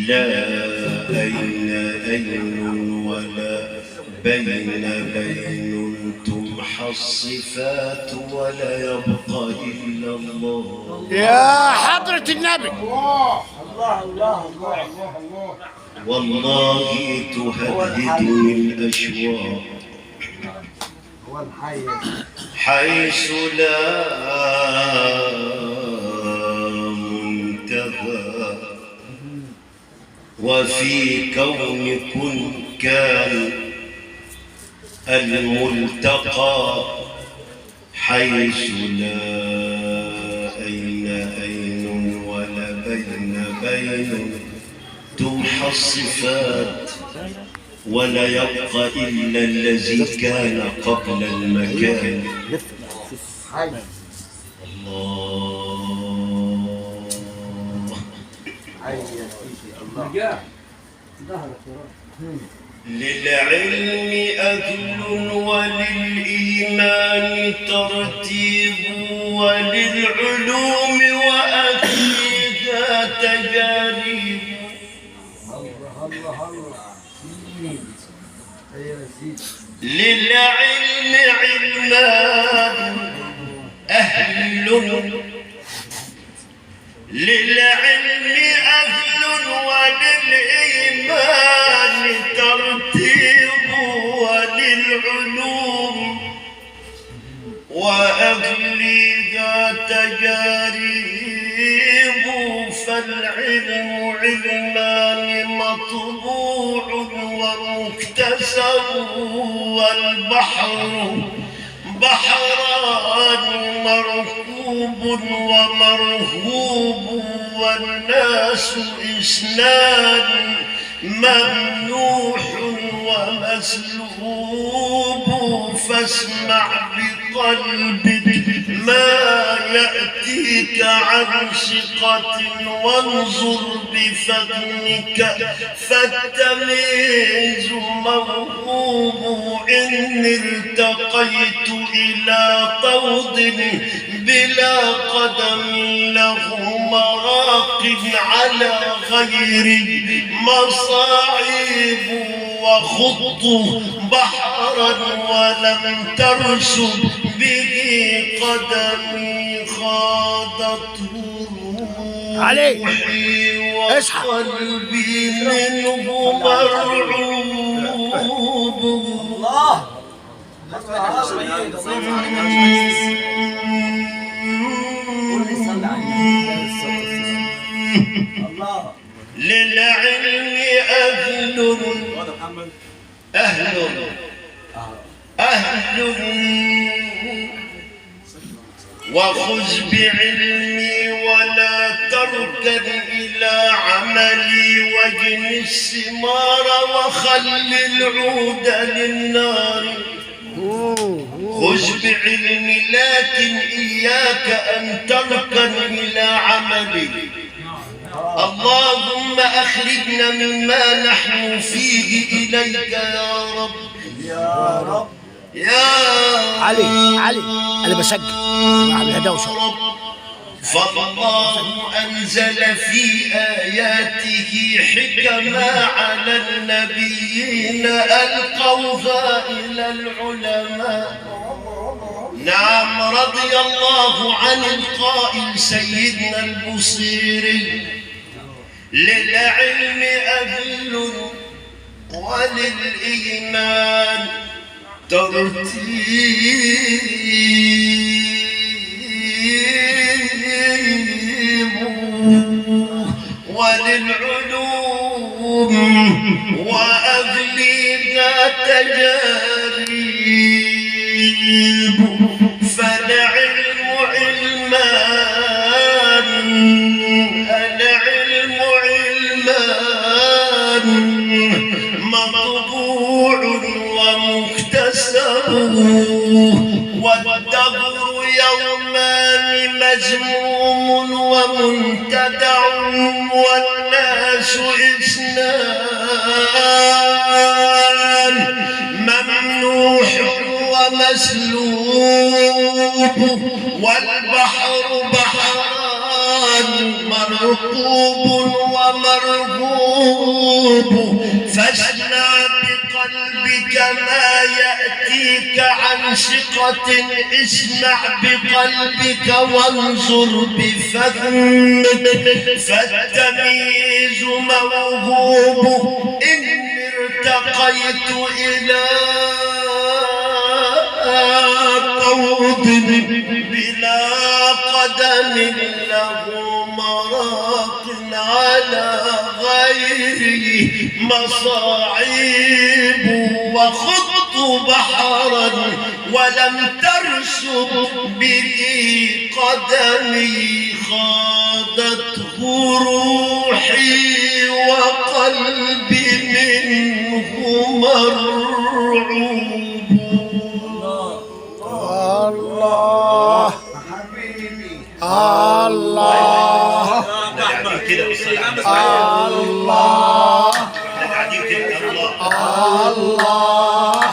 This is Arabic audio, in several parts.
لا أين ولا بين تمحى الصفات ولا يبقى إلا الله. يا حضرة النبي الله الله الله الله الله. والله تهددني الأشواق هو الحي حيث لا منتهى، وفي كون كن كان الملتقى حيث لا أين ولا بين تمحى الصفات ولا يبقى إلا الذي كان قبل المكان. الله حي يا سيدي الله. للعلم أكل وللإيمان ترتيب وللعلوم وأكلها تجارب. الله الله الله. يا سيدي للعلم علمان أهل للعلم أهل وللإيمان ترتيب وللعلوم وأهلها تجارب. فالعلم علمان مطبوع ومكتسب والبحر بحران مركوب ومرهوب والناس إسنان ممنوح ومسلوب. فاسمع بقلبك ما يأتيك عن ثقة وانظر بفهمك فالتمييز موهوب. إن ارتقيت إلى طود بلا قدم له مراق على غير مصاعب وخضت بحرا ولم ترسب به قدمي خاضته روحي وقلبي منه مرعوب. الله. الله. للعلم أهل وخذ بعلمي ولا تركن إلى عملي واجن الثمار وخل العود للنار. خذ بعلمي لكن إياك أن تركن إلى عملي. اللهم أخرجنا مما نحن فيه إليك يا رب يا رب يا علي أنا بسجل أعمل هدوشة. فالله أنزل في آياته حكما على النبيين ألقوها إلى العلماء. نعم رضي الله عن القائل سيدنا البصيري للعلم أهل وللإيمان ترتيب وللعلوم وأهلها تجارب. فالعلم علمان العلم علمان مطبوع ومكتسب والدهر يومان مذموم ومنتدع والناس إثنان ممنوح ومسلوب والبحر بحران مرقوب ومرهوب فاجمع بقلبك ما يأتيك عن ثقة اسمع بقلبك وانظر بفهمك فالتمييز موهوب إني ارتقيت إلى قوض بلا قدم له مراق على غيره مصاعب وخضت بحرا ولم ترسب به قدمي خاضته روحي وقلبي منه مرعوب الله حبيبي الله قاعدين كده الله قاعدين كده الله الله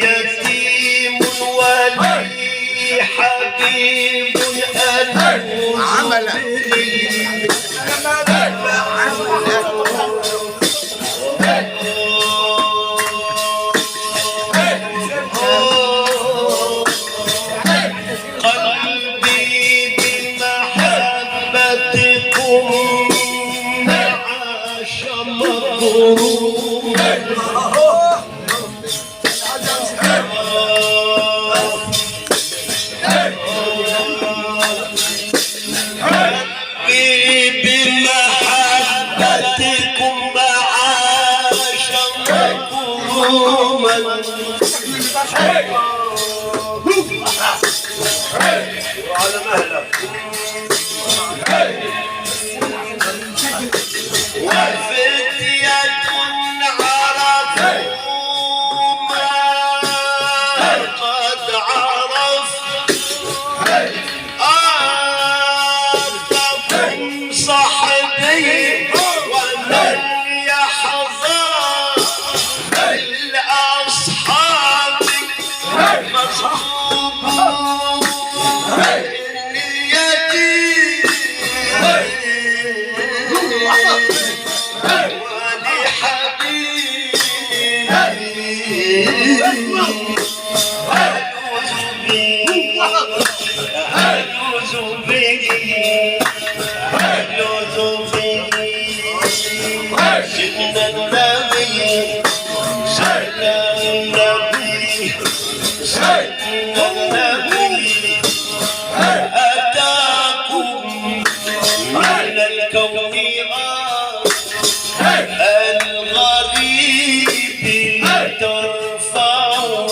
يتيم ولي حبيب عملا قلبي بمحبتكم عاش مغروب بمحبتكم عاش مغروما وعلى مهلك وفتية عرفوا ما قد عرفت أنتم صحبي ومن يحظى بالأصحاب مصحوب النية سيدنا النبي سيدنا النبي سيدنا النبي أتاكم من الكون الغريب ترفعوا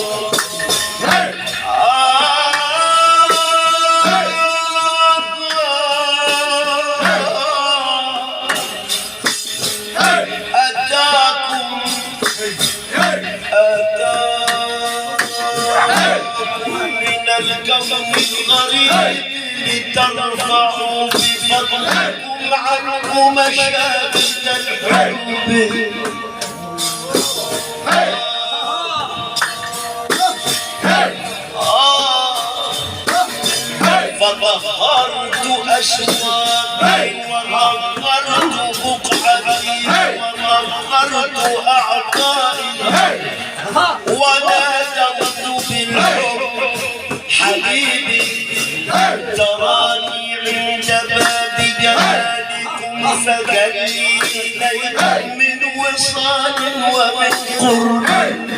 الكون الغريب لترفعوا بفضلكم عنه مشاهد الحب فطهرت أشواقي ونظرت بقعتي ونظرت أعضائي ونادرت بالحب حبيبي تراني عند باب جمالكم فجلي إليك من وصال ومن قرب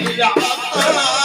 العطاء